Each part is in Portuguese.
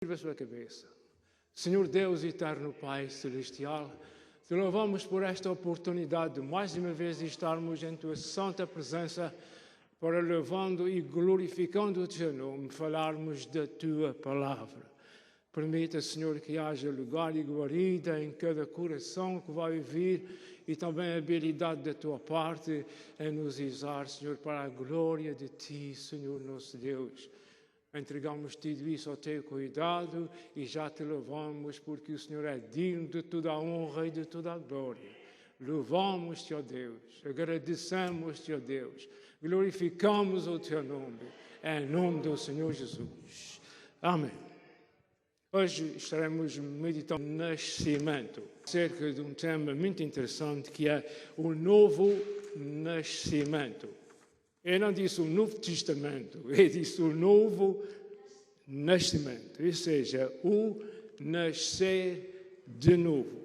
Curva a sua cabeça. Senhor Deus eterno, Pai celestial, te louvamos por esta oportunidade de mais uma vez estarmos em tua santa presença para levando e glorificando o teu nome, falarmos da tua palavra. Permita, Senhor, que haja lugar e guarida em cada coração que vai ouvir e também a habilidade da tua parte em nos usar, Senhor, para a glória de ti, Senhor nosso Deus. Entregamos tudo isso ao teu cuidado e já te louvamos porque o Senhor é digno de toda a honra e de toda a glória. Louvamos-te, ó Deus, agradecemos-te, ó Deus, glorificamos o teu nome, em nome do Senhor Jesus. Amém. Hoje estaremos meditando no nascimento, acerca de um tema muito interessante que é o novo nascimento. Eu não disse o Novo Testamento, eu disse o novo nascimento, ou seja, o nascer de novo.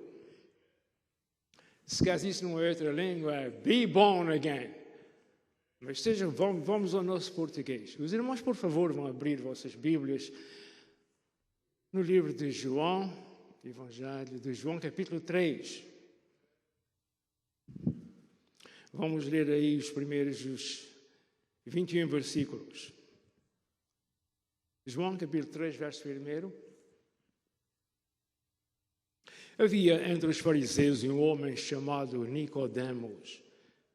Se quer isso numa outra língua, é be born again. Mas vamos ao nosso português. Os irmãos, por favor, vão abrir vossas Bíblias no livro de João, Evangelho de João, capítulo 3. Vamos ler aí os primeiros 21 versículos. João, capítulo 3, verso 1. Havia entre os fariseus um homem chamado Nicodemos,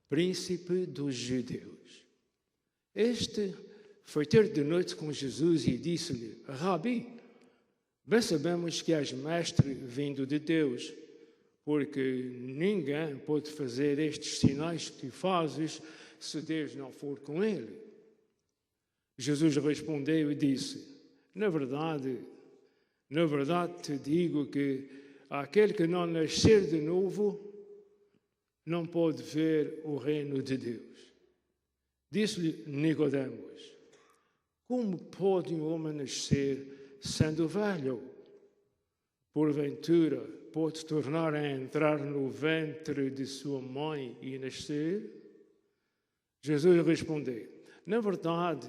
príncipe dos judeus. Este foi ter de noite com Jesus e disse-lhe: Rabi, bem sabemos que és mestre vindo de Deus, porque ninguém pode fazer estes sinais que tu fazes se Deus não for com ele. Jesus respondeu e disse: na verdade te digo que aquele que não nascer de novo não pode ver o reino de Deus. Disse-lhe Nicodemos: como pode um homem nascer sendo velho? Porventura pode tornar a entrar no ventre de sua mãe e nascer? Jesus respondeu: na verdade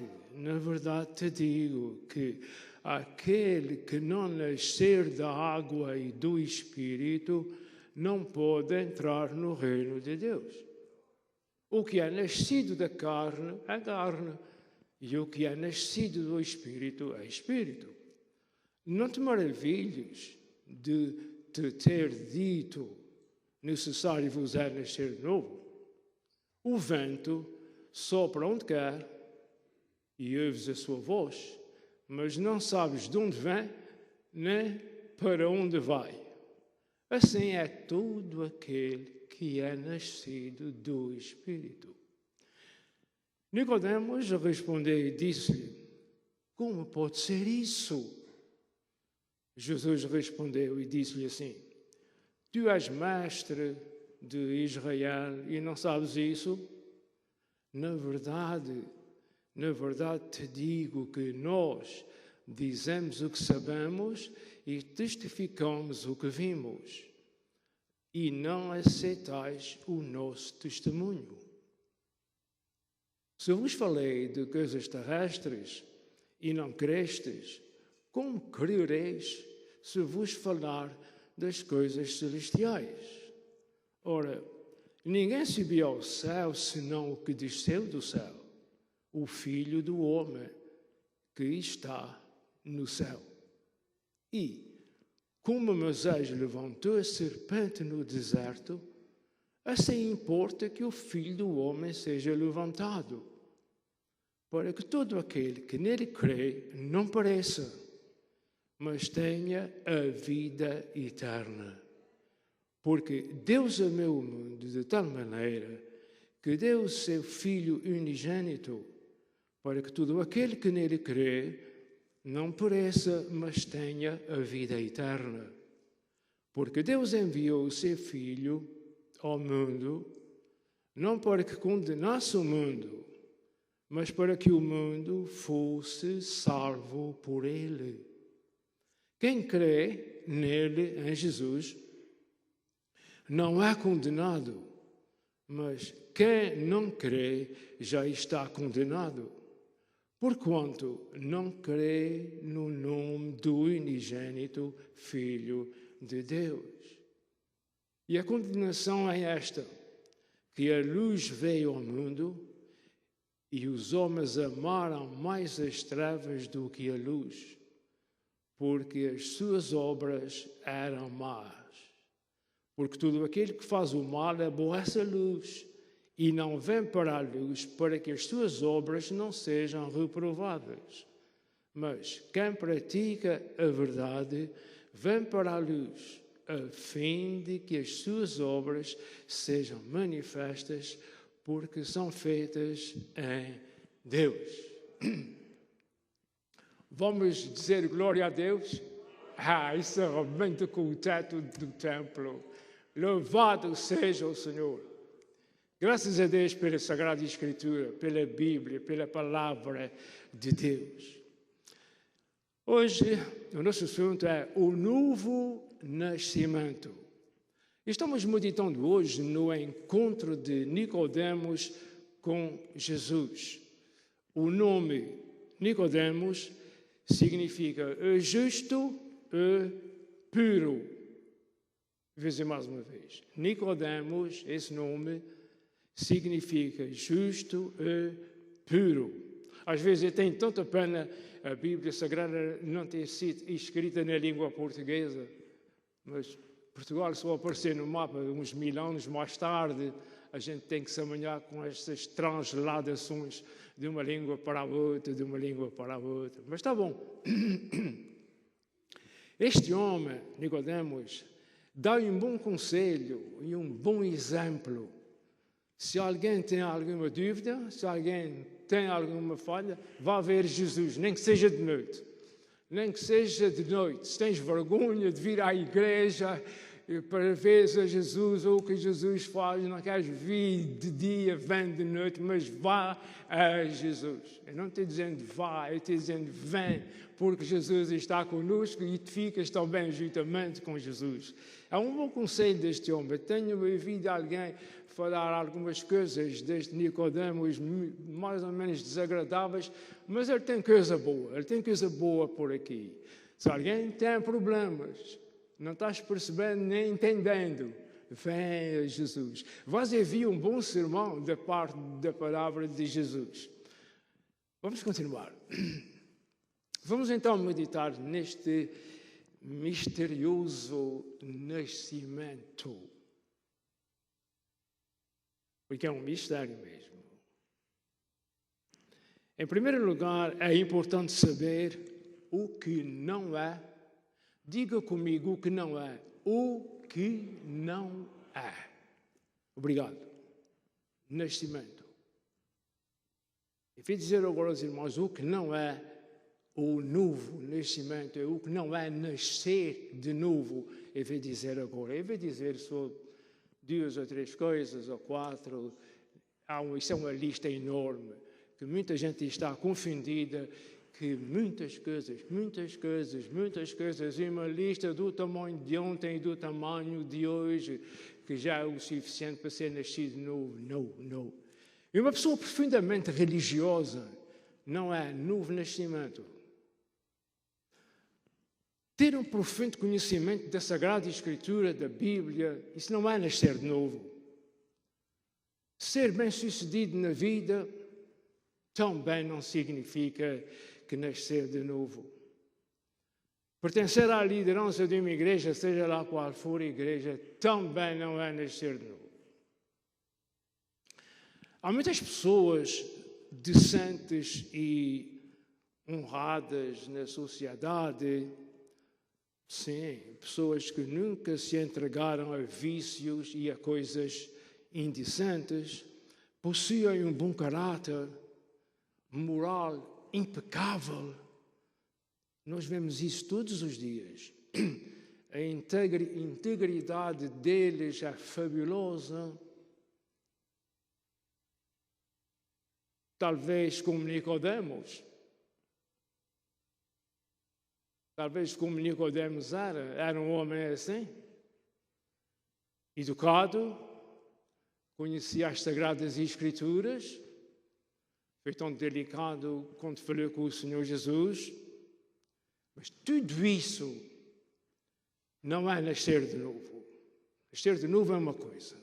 te digo que aquele que não nascer da água e do Espírito não pode entrar no reino de Deus. O que é nascido da carne é carne, e o que é nascido do Espírito é Espírito. Não te maravilhes de te ter dito: necessário vos é nascer de novo. O vento sopra onde quer e ouves a sua voz, mas não sabes de onde vem nem para onde vai. Assim é todo aquele que é nascido do Espírito. Nicodemos respondeu e disse-lhe: como pode ser isso? Jesus respondeu e disse-lhe assim: tu és mestre de Israel e não sabes isso? Na verdade te digo que nós dizemos o que sabemos e testificamos o que vimos, e não aceitais o nosso testemunho. Se vos falei de coisas terrestres e não crestes, como crereis se vos falar das coisas celestiais? Ora, ninguém subiu ao céu senão o que desceu do céu, o Filho do Homem que está no céu. E, como Moisés levantou a serpente no deserto, assim importa que o Filho do Homem seja levantado, para que todo aquele que nele crê não pereça, mas tenha a vida eterna. Porque Deus amou o mundo de tal maneira que deu o seu Filho unigênito, para que todo aquele que nele crê não pereça, mas tenha a vida eterna. Porque Deus enviou o seu Filho ao mundo, não para que condenasse o mundo, mas para que o mundo fosse salvo por ele. Quem crê nele, em Jesus, não é condenado, mas quem não crê já está condenado, porquanto não crê no nome do unigênito Filho de Deus. E a continuação é esta, que a luz veio ao mundo e os homens amaram mais as trevas do que a luz, porque as suas obras eram más. Porque todo aquele que faz o mal aborrece a luz e não vem para a luz para que as suas obras não sejam reprovadas. Mas quem pratica a verdade vem para a luz, a fim de que as suas obras sejam manifestas, porque são feitas em Deus. Vamos dizer glória a Deus? Isso arrebenta com o teto do templo. Louvado seja o Senhor. Graças a Deus pela Sagrada Escritura, pela Bíblia, pela Palavra de Deus. Hoje, o nosso assunto é o novo nascimento. Estamos meditando hoje no encontro de Nicodemos com Jesus. O nome Nicodemos significa justo e puro. Vou dizer mais uma vez. Nicodemos, esse nome, significa justo e puro. Às vezes eu tenho tanta pena a Bíblia Sagrada não ter sido escrita na língua portuguesa, mas Portugal só apareceu no mapa uns 1000 anos mais tarde. A gente tem que se amanhar com estas transladações de uma língua para a outra, de uma língua para a outra. Mas está bom. Este homem, Nicodemos, dá um bom conselho e um bom exemplo. Se alguém tem alguma dúvida, se alguém tem alguma falha, vá ver Jesus, nem que seja de noite. Nem que seja de noite. Se tens vergonha de vir à igreja para ver a Jesus ou o que Jesus faz, não queres vir de dia, vem de noite, mas vá a Jesus. Eu não estou dizendo vá, eu estou dizendo vem, porque Jesus está conosco e tu ficas também juntamente com Jesus. É um bom conselho deste homem. Eu tenho ouvido alguém falar algumas coisas deste Nicodemos mais ou menos desagradáveis, mas ele tem coisa boa por aqui. Se alguém tem problemas, não estás percebendo nem entendendo, vem a Jesus. Vais ouvir um bom sermão da parte da palavra de Jesus. Vamos continuar. Vamos então meditar neste misterioso nascimento. Porque é um mistério mesmo. Em primeiro lugar, é importante saber o que não é. Diga comigo o que não é. O que não é. Obrigado. Nascimento. Eu vou dizer agora aos irmãos o que não é o novo nascimento, o que não é nascer de novo. Eu vou dizer agora. Eu vou dizer só 2 ou 3 coisas, ou 4. Isso é uma lista enorme, que muita gente está confundida, que muitas coisas, e uma lista do tamanho de ontem e do tamanho de hoje, que já é o suficiente para ser nascido novo. Não. E uma pessoa profundamente religiosa não é novo nascimento. Ter um profundo conhecimento da Sagrada Escritura, da Bíblia, isso não é nascer de novo. Ser bem-sucedido na vida também não significa que nascer de novo. Pertencer à liderança de uma igreja, seja lá qual for a igreja, também não é nascer de novo. Há muitas pessoas decentes e honradas na sociedade. Sim, pessoas que nunca se entregaram a vícios e a coisas indecentes, possuem um bom caráter, moral impecável. Nós vemos isso todos os dias. A integridade deles é fabulosa. Talvez como Nicodemos. Talvez como Nicodemos era um homem assim, educado, conhecia as Sagradas Escrituras, Foi tão delicado quando falou com o Senhor Jesus. Mas tudo isso não é nascer de novo. Nascer de novo é uma coisa,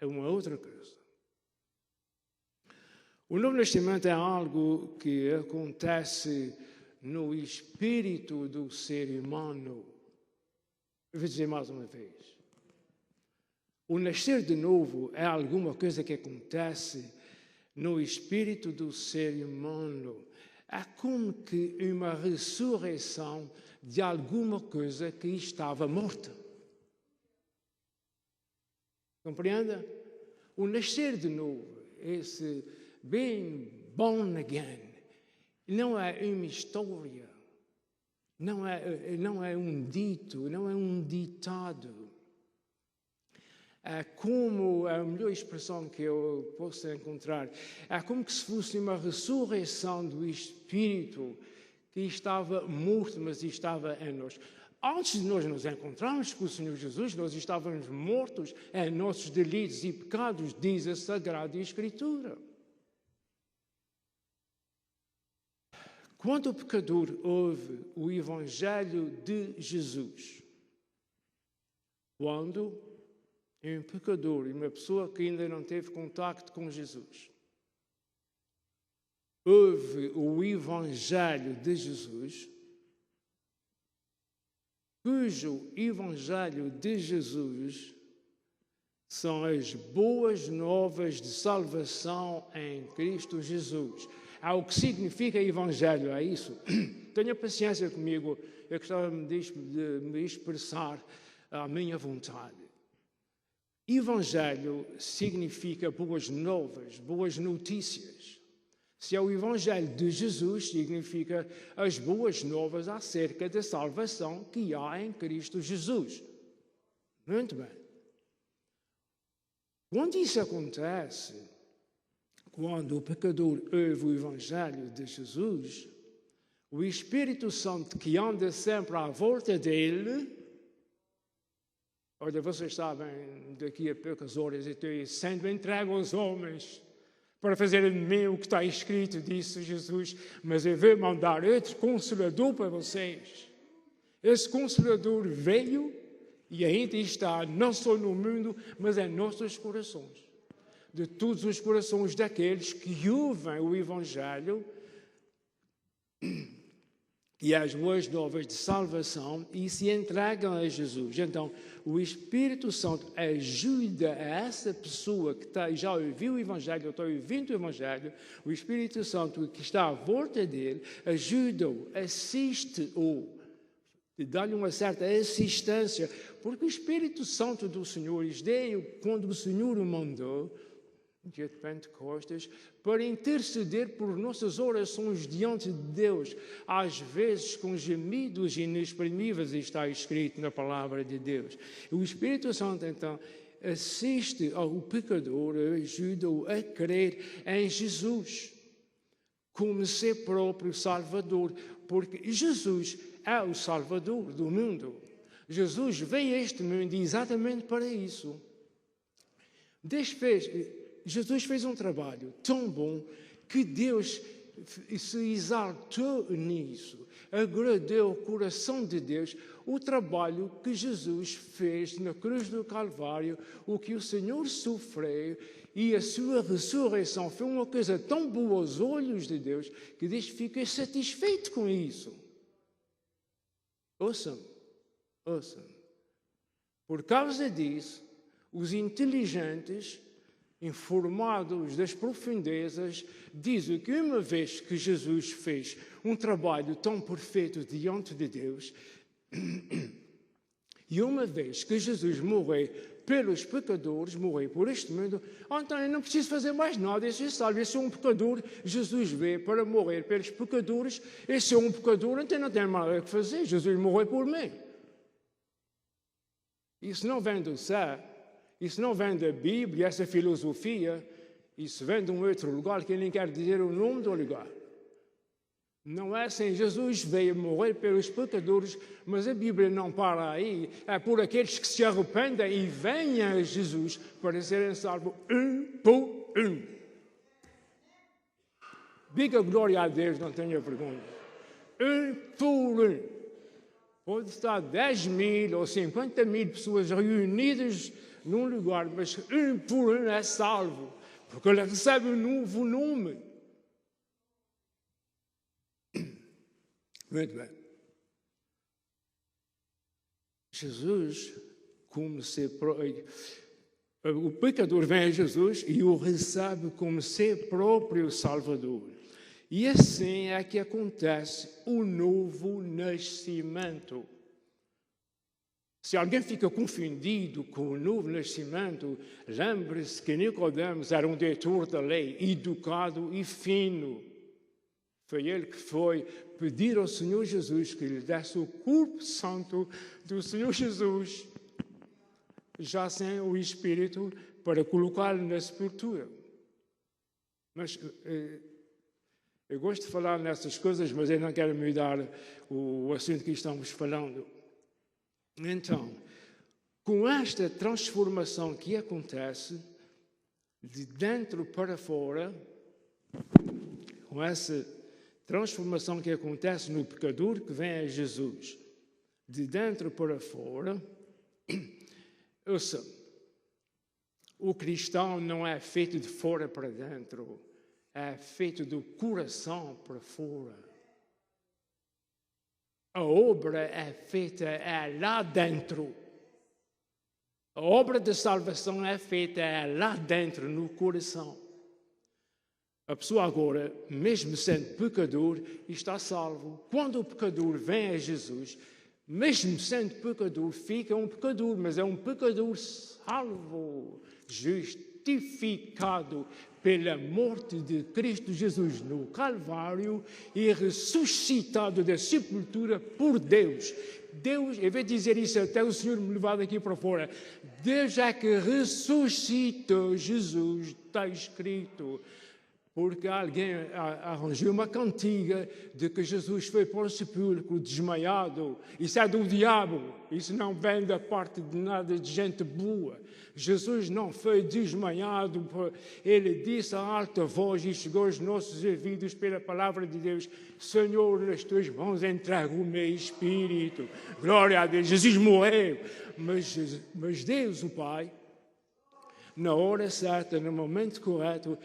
é uma outra coisa. O novo nascimento é algo que acontece no espírito do ser humano. Eu vou dizer mais uma vez. O nascer de novo é alguma coisa que acontece no espírito do ser humano. É como que uma ressurreição de alguma coisa que estava morta. Compreenda? O nascer de novo, esse being born again, não é uma história, não é um dito, não é um ditado. É como, a melhor expressão que eu posso encontrar, é como se fosse uma ressurreição do Espírito que estava morto, mas estava em nós. Antes de nós nos encontrarmos com o Senhor Jesus, nós estávamos mortos em nossos delitos e pecados, diz a Sagrada Escritura. Quando o pecador ouve o Evangelho de Jesus, quando um pecador e uma pessoa que ainda não teve contacto com Jesus ouve o Evangelho de Jesus, cujo Evangelho de Jesus são as boas novas de salvação em Cristo Jesus. É o que significa Evangelho, é isso? Tenha paciência comigo, eu gostava de me expressar a minha vontade. Evangelho significa boas novas, boas notícias. Se é o Evangelho de Jesus, significa as boas novas acerca da salvação que há em Cristo Jesus. Muito bem. Quando isso acontece, quando o pecador ouve o Evangelho de Jesus, o Espírito Santo que anda sempre à volta dele. Olha, vocês sabem, daqui a poucas horas eu estou sendo entregue aos homens para fazer de mim o que está escrito, disse Jesus, mas eu vou mandar outro Consolador para vocês. Esse Consolador veio e ainda está não só no mundo, mas em nossos corações. De todos os corações daqueles que ouvem o Evangelho e as boas novas de salvação e se entregam a Jesus. Então, o Espírito Santo ajuda a essa pessoa que já ouviu o Evangelho, ou está ouvindo o Evangelho, o Espírito Santo que está à volta dele, ajuda-o, assiste-o, dá-lhe uma certa assistência, porque o Espírito Santo do Senhor veio quando o Senhor o mandou, dia de Pentecostes, para interceder por nossas orações diante de Deus, às vezes com gemidos inexprimíveis, está escrito na palavra de Deus. O Espírito Santo, então, assiste ao pecador, ajuda-o a crer em Jesus, como seu próprio Salvador, porque Jesus é o Salvador do mundo. Jesus veio a este mundo exatamente para isso. Jesus fez um trabalho tão bom que Deus se exaltou nisso, agradou ao coração de Deus o trabalho que Jesus fez na cruz do Calvário, o que o Senhor sofreu e a sua ressurreição foi uma coisa tão boa aos olhos de Deus que Deus fica satisfeito com isso. Ouçam. Por causa disso, os inteligentes, informados das profundezas, dizem que uma vez que Jesus fez um trabalho tão perfeito diante de Deus, e uma vez que Jesus morreu pelos pecadores, morreu por este mundo, então eu não preciso fazer mais nada, eu sou salvo, eu sou um pecador, Jesus veio para morrer pelos pecadores, eu sou um pecador, então não tenho mais o que fazer, Jesus morreu por mim. Isso não vem do céu. Isso não vem da Bíblia, essa filosofia, isso vem de um outro lugar que nem quer dizer o nome do lugar. Não é assim, Jesus veio morrer pelos pecadores, mas a Bíblia não para aí. É por aqueles que se arrependem e venham a Jesus para serem salvos um por um. Diga glória a Deus, não tenha vergonha. Um por um. Pode estar 10.000 ou 50.000 pessoas reunidas num lugar, mas um por um é salvo, porque ele recebe um novo nome. Muito bem. Jesus, o pecador vem a Jesus e o recebe como seu próprio Salvador. E assim é que acontece o novo nascimento. Se alguém fica confundido com o novo nascimento, lembre-se que Nicodemos era um doutor da lei, educado e fino. Foi ele que foi pedir ao Senhor Jesus que lhe desse o corpo santo do Senhor Jesus, já sem o Espírito, para colocá-lo na sepultura. Mas eu gosto de falar nessas coisas, mas eu não quero mudar o assunto que estamos falando. Então, com esta transformação que acontece de dentro para fora, com essa transformação que acontece no pecador que vem a Jesus, de dentro para fora, ouça, o cristão não é feito de fora para dentro, é feito do coração para fora. A obra é feita lá dentro. A obra de salvação é feita lá dentro, no coração. A pessoa agora, mesmo sendo pecador, está salvo. Quando o pecador vem a Jesus, mesmo sendo pecador, fica um pecador, mas é um pecador salvo, justificado pela morte de Cristo Jesus no Calvário e ressuscitado da sepultura por Deus. Deus, eu vou dizer isso até o Senhor me levar daqui para fora, Deus é que ressuscitou Jesus, está escrito. Porque alguém arranjou uma cantiga de que Jesus foi para o sepulcro desmaiado. Isso é do diabo. Isso não vem da parte de nada de gente boa. Jesus não foi desmaiado. Ele disse a alta voz e chegou aos nossos ouvidos pela palavra de Deus: Senhor, nas tuas mãos entrego o meu espírito. Glória a Deus. Jesus morreu. Mas Deus, o Pai, na hora certa, no momento correto,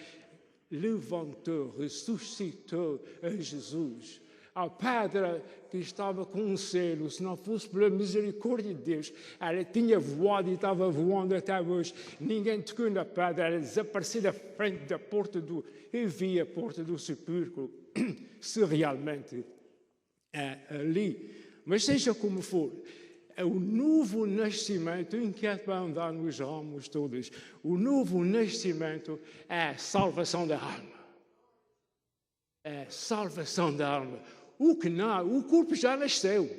levantou, ressuscitou a Jesus. A pedra que estava com um selo, se não fosse pela misericórdia de Deus, ela tinha voado e estava voando até hoje. Ninguém tocou na pedra, ela desapareceu da frente da porta eu vi a porta do sepulcro, se realmente é ali. Mas seja como for, é o novo nascimento, inquieto para andar nos ramos todos, o novo nascimento é a salvação da alma. É a salvação da alma. O corpo já nasceu.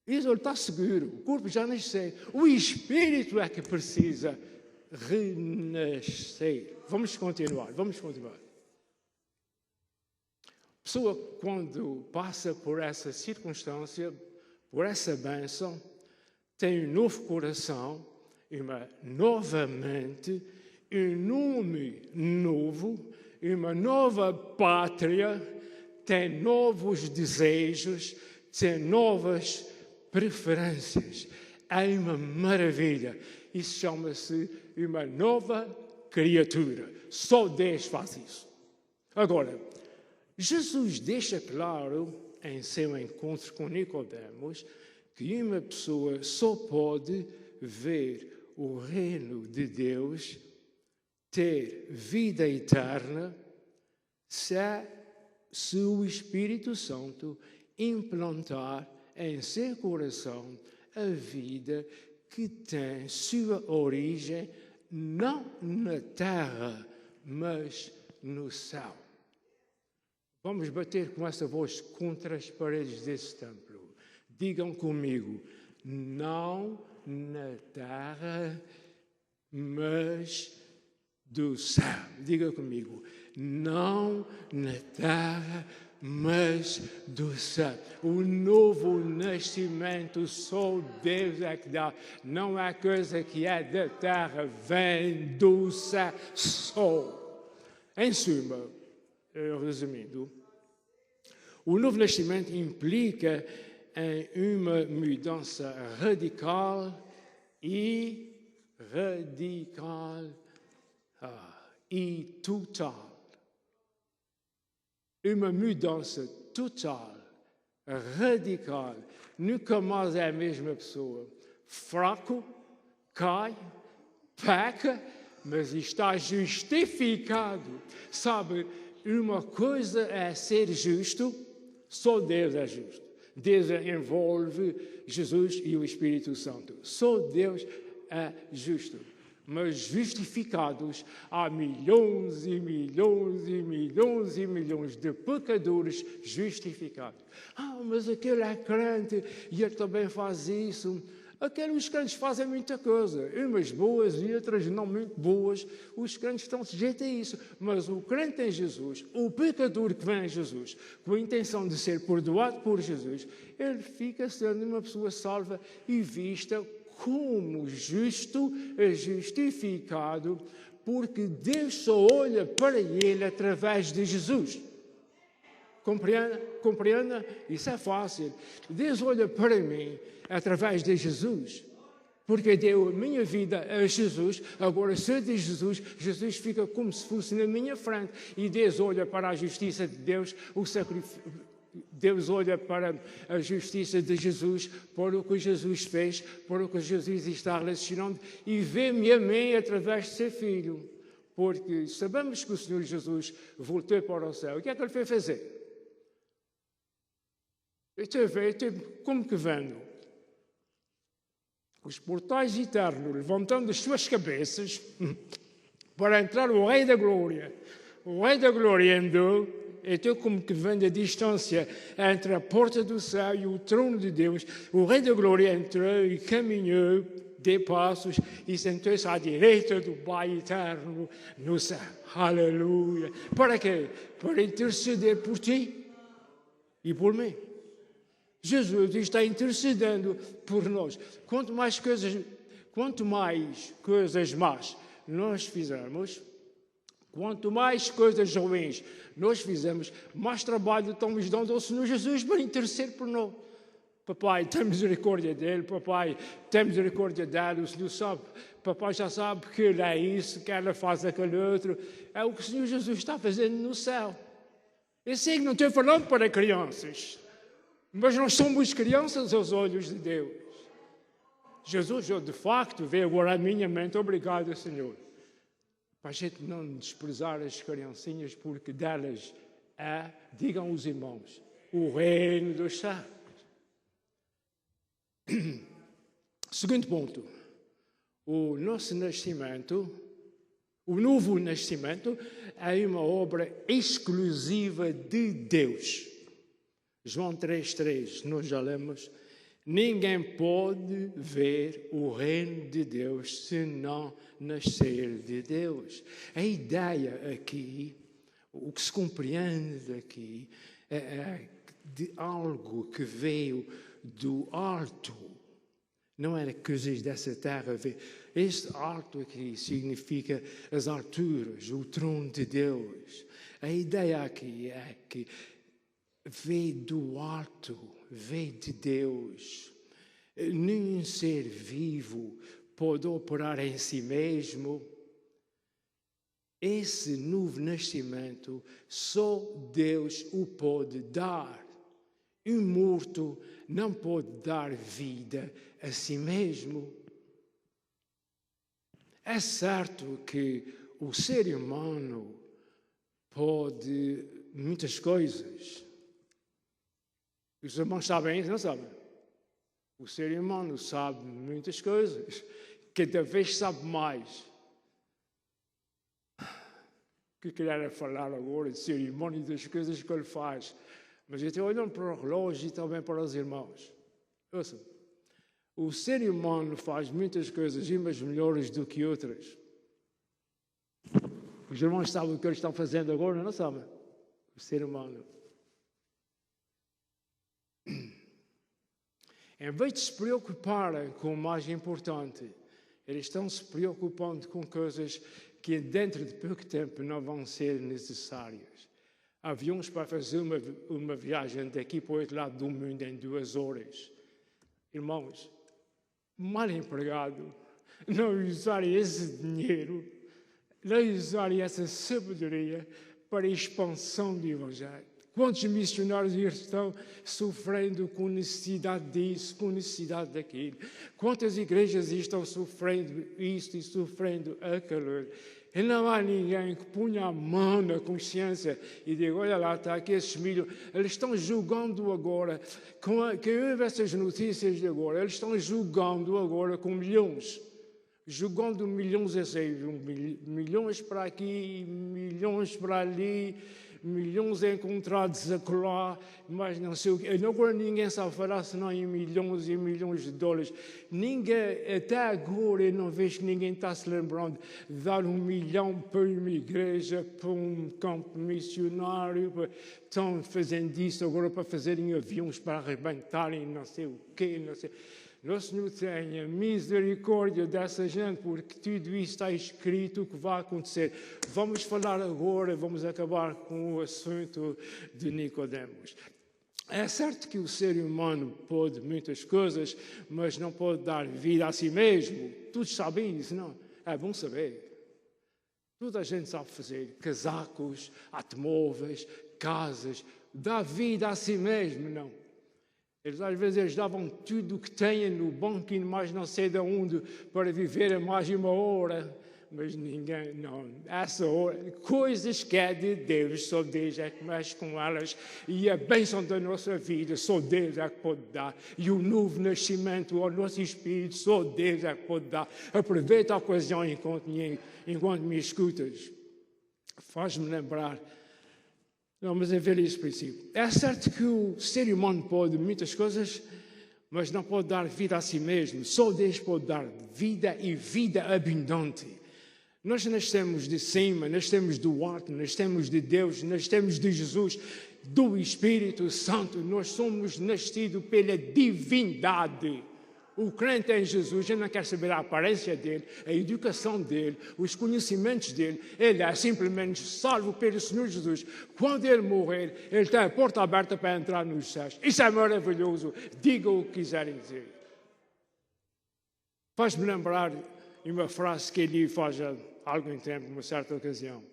Isso ele está seguro, o corpo já nasceu. O espírito é que precisa renascer. Vamos continuar. A pessoa, quando passa por essa circunstância, por essa bênção, tem um novo coração, uma nova mente, um nome novo, uma nova pátria, tem novos desejos, tem novas preferências. É uma maravilha. Isso chama-se uma nova criatura. Só Deus faz isso. Agora, Jesus deixa claro em seu encontro com Nicodemos que uma pessoa só pode ver o reino de Deus, ter vida eterna, se o Espírito Santo implantar em seu coração a vida que tem sua origem não na terra, mas no céu. Vamos bater com essa voz contra as paredes desse templo. Digam comigo: não na terra, mas do céu. Diga comigo: não na terra, mas do céu. O novo nascimento só Deus é que dá. Não é coisa que é da terra, vem do céu só. Em suma, Resumindo, o novo nascimento implica em uma mudança radical e total. Uma mudança total, radical. Nunca mais é a mesma pessoa. Fraco, cai, peca, mas está justificado. Sabe, uma coisa é ser justo, só Deus é justo. Deus envolve Jesus e o Espírito Santo. Só Deus é justo. Mas justificados, há milhões e milhões e milhões e milhões de pecadores justificados. Mas aquele é crente e ele também faz isso. Aqueles crentes fazem muita coisa, umas boas e outras não muito boas. Os crentes estão sujeitos a isso. Mas o crente em Jesus, o pecador que vem a Jesus, com a intenção de ser perdoado por Jesus, ele fica sendo uma pessoa salva e vista como justo, justificado, porque Deus só olha para ele através de Jesus. Compreenda? Isso é fácil. Deus olha para mim através de Jesus, porque deu a minha vida a Jesus. Agora, se eu de Jesus, Jesus fica como se fosse na minha frente. E Deus olha para a justiça de Deus, o sacrifício. Deus olha para a justiça de Jesus, para o que Jesus fez, para o que Jesus está relacionando, e vê-me a mim através de seu Filho. Porque sabemos que o Senhor Jesus voltou para o céu. O que é que ele foi fazer? Como que vendo? Os portais eternos, levantando as suas cabeças, para entrar o Rei da Glória. O Rei da Glória andou. Então, como que vem da distância entre a porta do céu e o trono de Deus, o Rei da Glória entrou e caminhou de passos e sentou-se à direita do Pai eterno no céu. Aleluia! Para quê? Para interceder por ti e por mim. Jesus está intercedendo por nós. Quanto mais coisas más nós fizermos, quanto mais coisas ruins nós fizemos, mais trabalho estamos dando ao Senhor Jesus para interceder por nós. Papai, tem misericórdia dele. Papai, tem misericórdia dela. O Senhor sabe. Papai já sabe que ele é isso, que ela faz aquele outro. É o que o Senhor Jesus está fazendo no céu. Eu sei que não estou falando para crianças, mas nós somos crianças aos olhos de Deus. Jesus, eu de facto veio agora à minha mente. Obrigado, Senhor. Para a gente não desprezar as criancinhas, porque delas é, digam os irmãos, o reino dos céus. Segundo ponto, o nosso nascimento, o novo nascimento, é uma obra exclusiva de Deus. João 3,3, nós já lemos, ninguém pode ver o reino de Deus se não nascer de Deus. A ideia aqui, o que se compreende aqui, é de algo que veio do alto. Não era coisas dessa terra. Este alto aqui significa as alturas, o trono de Deus. A ideia aqui é que veio do alto, veio de Deus. Nenhum ser vivo pode operar em si mesmo. Esse novo nascimento, só Deus o pode dar. Um morto não pode dar vida a si mesmo. É certo que o ser humano pode muitas coisas. Os irmãos sabem isso, não sabem? O ser humano sabe muitas coisas. Cada vez sabe mais. O que eu queria falar agora de ser humano e das coisas que ele faz. Mas eu estou olhando para o relógio e também para os irmãos. Ouçam, o ser humano faz muitas coisas, umas melhores do que outras. Os irmãos sabem o que eles estão fazendo agora, não sabem? O ser humano. Em vez de se preocuparem com o mais importante, eles estão se preocupando com coisas que dentro de pouco tempo não vão ser necessárias. aviões para fazer uma viagem daqui para o outro lado do mundo em 2 horas. Irmãos, mal empregado, não usarem esse dinheiro, não usarem essa sabedoria para a expansão do Evangelho. Quantos missionários estão sofrendo com necessidade disso, com necessidade daquilo? Quantas igrejas estão sofrendo isto e sofrendo aquilo? E não há ninguém que ponha a mão na consciência e diga, olha lá, está aqui esses milhões. Eles estão julgando agora, quem ouve essas notícias de agora, eles estão julgando agora com milhões. Julgando milhões, milhões para aqui, milhões para ali, milhões encontrados acolá, mas não sei o quê. Agora ninguém sabe falar senão em milhões e milhões de dólares. Ninguém, até agora eu não vejo que ninguém está se lembrando de dar 1 milhão para uma igreja, para um campo missionário. Estão fazendo isso agora para fazerem aviões para arrebentarem não sei o quê, não sei. Nosso Senhor tenha misericórdia dessa gente, porque tudo isso está escrito o que vai acontecer. Vamos falar agora, vamos acabar com o assunto de Nicodemos. É certo que o ser humano pode muitas coisas, mas não pode dar vida a si mesmo. Todos sabem isso, não? É bom saber. Toda a gente sabe fazer casacos, automóveis, casas, dar vida a si mesmo, não? Às vezes eles davam tudo o que têm no banco e mais não sei de onde para viver mais 1 hora. Mas ninguém, não. Essa hora, coisas que é de Deus, só Deus é que mexe com elas. E a bênção da nossa vida, só Deus é que pode dar. E o novo nascimento ao nosso espírito, só Deus é que pode dar. Aproveita a ocasião enquanto me escutas. Faz-me lembrar. Não, mas é ver esse princípio. É certo que o ser humano pode muitas coisas, mas não pode dar vida a si mesmo. Só Deus pode dar vida e vida abundante. Nós nascemos de cima, nascemos do alto, nascemos de Deus, nascemos de Jesus, do Espírito Santo. Nós somos nascidos pela divindade. O crente em Jesus, ele não quer saber a aparência dele, a educação dele, os conhecimentos dele. Ele é simplesmente salvo pelo Senhor Jesus. Quando ele morrer, ele tem a porta aberta para entrar nos céus. Isso é maravilhoso. Digam o que quiserem dizer. Faz-me lembrar de uma frase que ele faz há algum tempo, numa certa ocasião.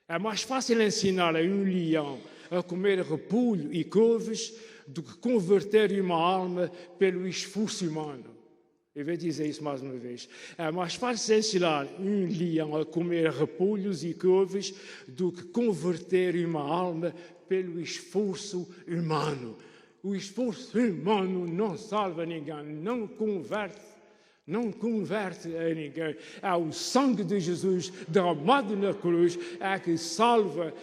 É mais fácil ensinar a um leão a comer repolho e couves do que converter uma alma pelo esforço humano. Eu vou dizer isso mais uma vez. É mais fácil ensinar um leão a comer repolhos e couves do que converter uma alma pelo esforço humano. O esforço humano não salva ninguém, não converte a ninguém. É o sangue de Jesus derramado na cruz que salva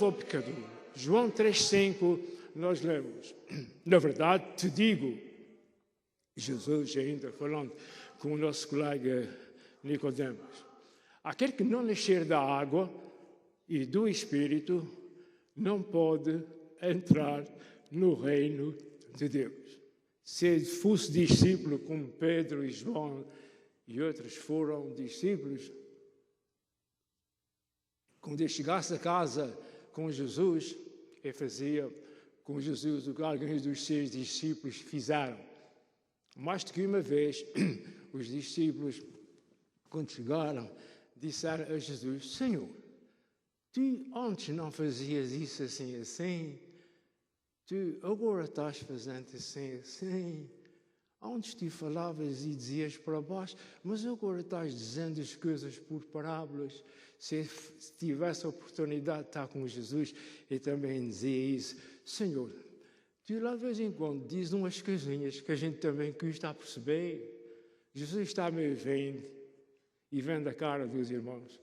o pecador. João 3,5, nós lemos. Na verdade, te digo, Jesus ainda falando com o nosso colega Nicodemos, aquele que não nascer da água e do Espírito não pode entrar no reino de Deus. Se fosse discípulo como Pedro e João e outros foram discípulos, quando ele chegasse a casa com Jesus, ele fazia com Jesus o que alguns dos seus discípulos fizeram. Mais do que uma vez, os discípulos, quando chegaram, disseram a Jesus, Senhor, tu antes não fazias isso assim, tu agora estás fazendo assim. Antes tu falavas e dizias para baixo, mas agora estás dizendo as coisas por parábolas. Se tivesse a oportunidade de estar com Jesus, ele também dizia isso. Senhor, tu lá de vez em quando dizes umas coisinhas que a gente também custa a perceber. Jesus está me vendo e vendo a cara dos irmãos.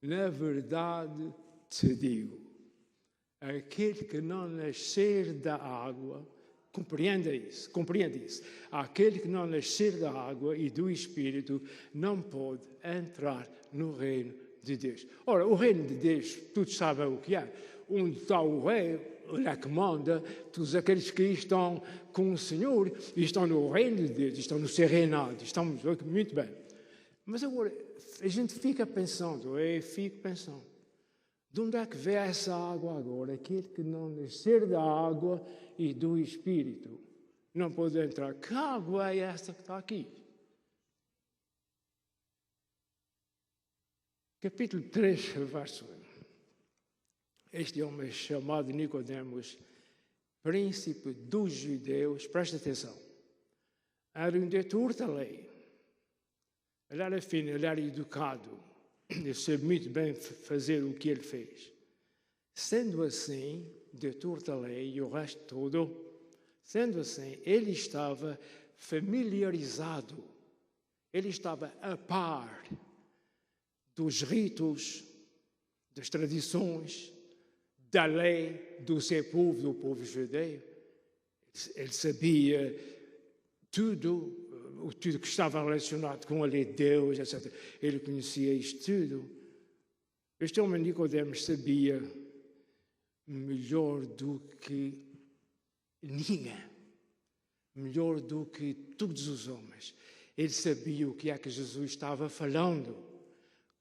Na verdade, te digo, aquele que não nascer da água, compreenda isso. Aquele que não nascer da água e do Espírito não pode entrar no reino de Deus. Ora, o reino de Deus, todos sabem o que é. Onde está o rei, ele é que manda, todos aqueles que estão com o Senhor estão no reino de Deus, estão no seu reinado, estamos muito bem. Mas agora, a gente fica pensando, De onde é que vem essa água agora? Aquele que não nascer da água e do Espírito não pode entrar. Que água é essa que está aqui? Capítulo 3, verso 1. Este homem chamado Nicodemos, príncipe dos judeus, presta atenção, era um doutor da lei. Ele era fino, ele era educado, ele sabia muito bem fazer o que ele fez. Sendo assim, doutor da lei e o resto todo, sendo assim, ele estava familiarizado, ele estava a par dos ritos, das tradições, da lei do seu povo, do povo judeu. Ele sabia tudo que estava relacionado com a lei de Deus, etc. Ele conhecia isto tudo. Este homem Nicodemos sabia melhor do que ninguém, melhor do que todos os homens. Ele sabia o que é que Jesus estava falando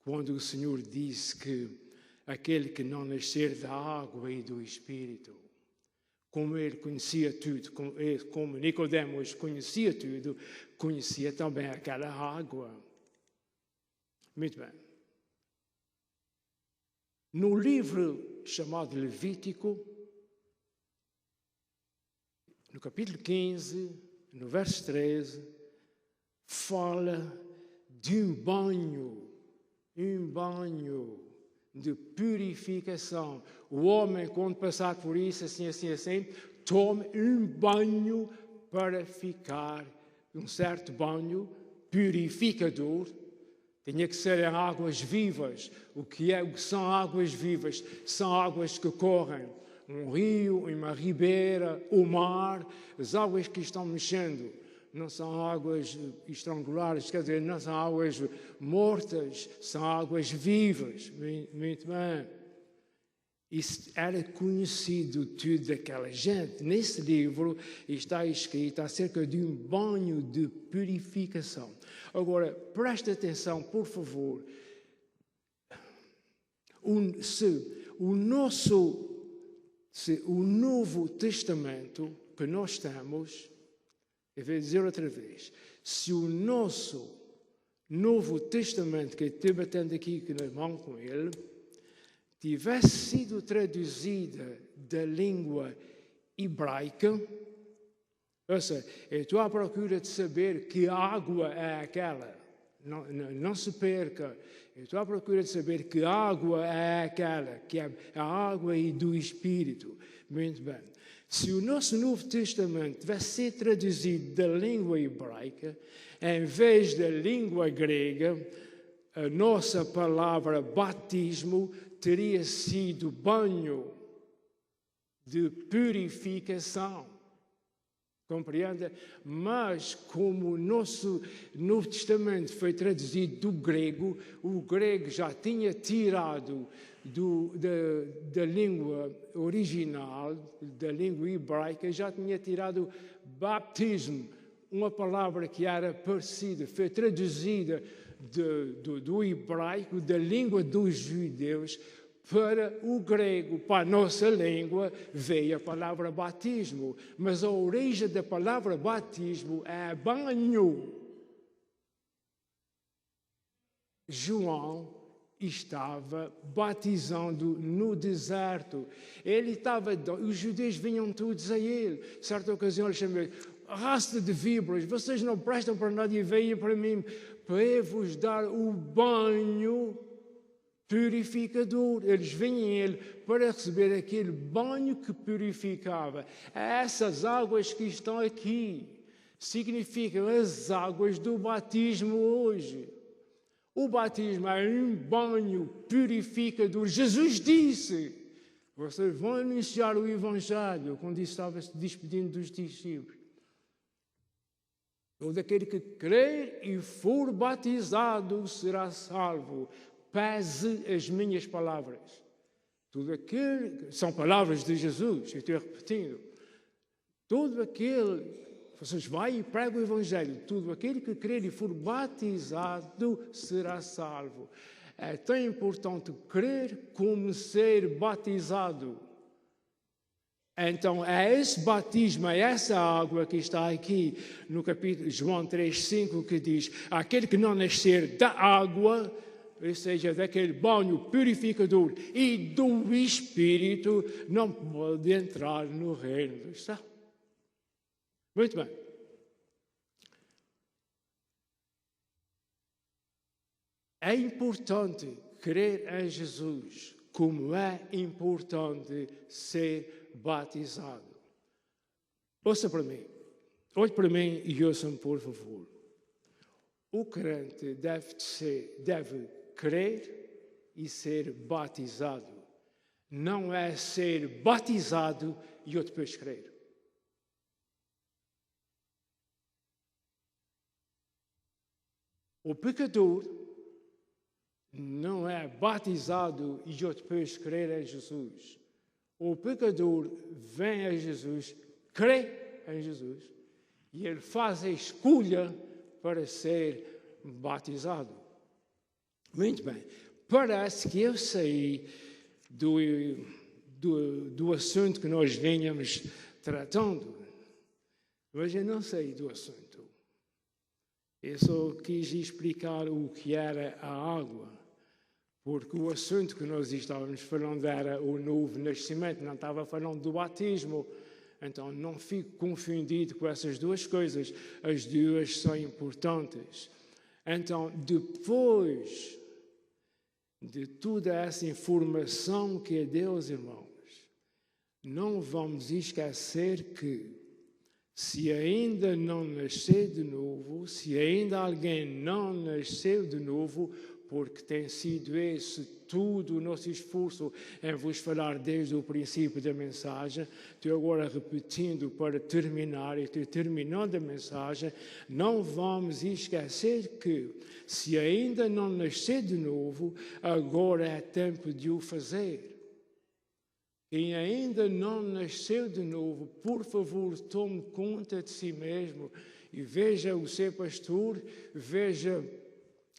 quando o Senhor disse que aquele que não nascer da água e do Espírito, como ele conhecia tudo, como Nicodemos conhecia tudo, conhecia também aquela água. Muito bem. No livro chamado Levítico, no capítulo 15, no verso 13, fala de um banho de purificação. O homem, quando passar por isso, assim, tome um banho para ficar, um certo banho purificador. Tinha que ser em águas vivas. O que são águas vivas? São águas que correm. Um rio, uma ribeira, o mar, as águas que estão mexendo. Não são águas estrangulares, quer dizer, não são águas mortas, são águas vivas. Muito bem. Isso era conhecido tudo daquela gente. Nesse livro está escrito acerca de um banho de purificação. Agora, preste atenção, por favor. O Novo Testamento que nós temos, eu vou dizer outra vez, se o nosso Novo Testamento, que eu estou batendo aqui na mão com ele, tivesse sido traduzida da língua hebraica, ou seja, eu estou à procura de saber que água é aquela, não se perca, eu estou à procura de saber que água é aquela, que é a água e do Espírito. Muito bem. Se o nosso Novo Testamento vai ser traduzido da língua hebraica, em vez da língua grega, a nossa palavra batismo teria sido banho de purificação. Compreende? Mas como o nosso Novo Testamento foi traduzido do grego, o grego já tinha tirado da língua original, da língua hebraica, já tinha tirado baptismo, uma palavra que era parecida, foi traduzida do hebraico, da língua dos judeus, para o grego. Para a nossa língua veio a palavra batismo, mas a origem da palavra batismo é banho. João estava batizando no deserto. Os judeus vinham todos a ele. Certa ocasião ele chamou: raça de víboras, vocês não prestam para nada e veem para mim para vos dar o banho purificador. Eles vinham a ele para receber aquele banho que purificava. Essas águas que estão aqui significam as águas do batismo hoje. O batismo é um banho purificador. Jesus disse: vocês vão anunciar o Evangelho, quando estava se despedindo dos discípulos. Todo aquele que crer e for batizado será salvo. Pese as minhas palavras. Tudo aquele, são palavras de Jesus, eu estou repetindo. Todo aquele, vocês vão e pregam o Evangelho, todo aquele que crer e for batizado será salvo. é tão importante crer como ser batizado. Então, é esse batismo, é essa água que está aqui no capítulo João 3,5, que diz: aquele que não nascer da água, ou seja, daquele banho purificador e do Espírito, não pode entrar no reino dos céus. Muito bem. É importante crer em Jesus, como é importante ser batizado. Ouça para mim. Olhe para mim e ouça-me, por favor. O crente deve crer e ser batizado. Não é ser batizado e eu depois crer. O pecador não é batizado e eu depois crer em Jesus. O pecador vem a Jesus, crê em Jesus, e ele faz a escolha para ser batizado. Muito bem. Parece que eu saí do assunto que nós vínhamos tratando, mas eu não saí do assunto. Eu só quis explicar o que era a água. Porque o assunto que nós estávamos falando era o novo nascimento, não estava falando do batismo. Então não fico confundido com essas duas coisas. As duas são importantes. Então, depois de toda essa informação que é Deus, irmãos, não vamos esquecer que se ainda não nascer de novo, se ainda alguém não nasceu de novo, porque tem sido esse tudo o nosso esforço em vos falar desde o princípio da mensagem. Estou agora repetindo para terminar, e estou terminando a mensagem. Não vamos esquecer que, se ainda não nascer de novo, agora é tempo de o fazer. Quem ainda não nasceu de novo, por favor, tome conta de si mesmo e veja o seu pastor, veja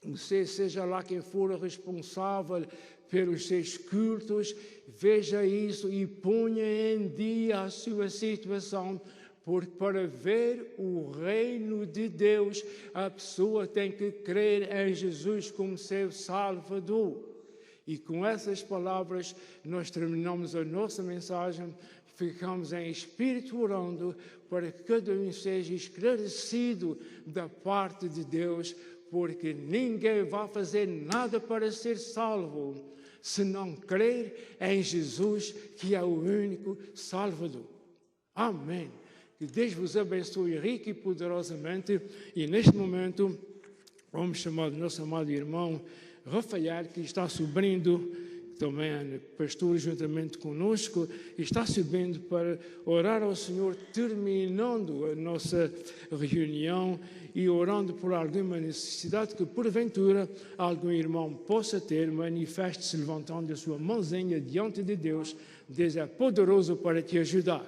você, seja lá quem for responsável pelos seus cultos, veja isso e ponha em dia a sua situação, porque para ver o reino de Deus, a pessoa tem que crer em Jesus como seu Salvador. E com essas palavras, nós terminamos a nossa mensagem, ficamos em espírito orando para que cada um seja esclarecido da parte de Deus, porque ninguém vai fazer nada para ser salvo se não crer em Jesus, que é o único Salvador. Amém. Que Deus vos abençoe rica e poderosamente. E neste momento, vamos chamar o nosso amado irmão Rafael, que está subindo, também é pastor juntamente conosco, está subindo para orar ao Senhor, terminando a nossa reunião e orando por alguma necessidade que, porventura, algum irmão possa ter. Manifeste-se levantando a sua mãozinha diante de Deus. Deus é poderoso para te ajudar.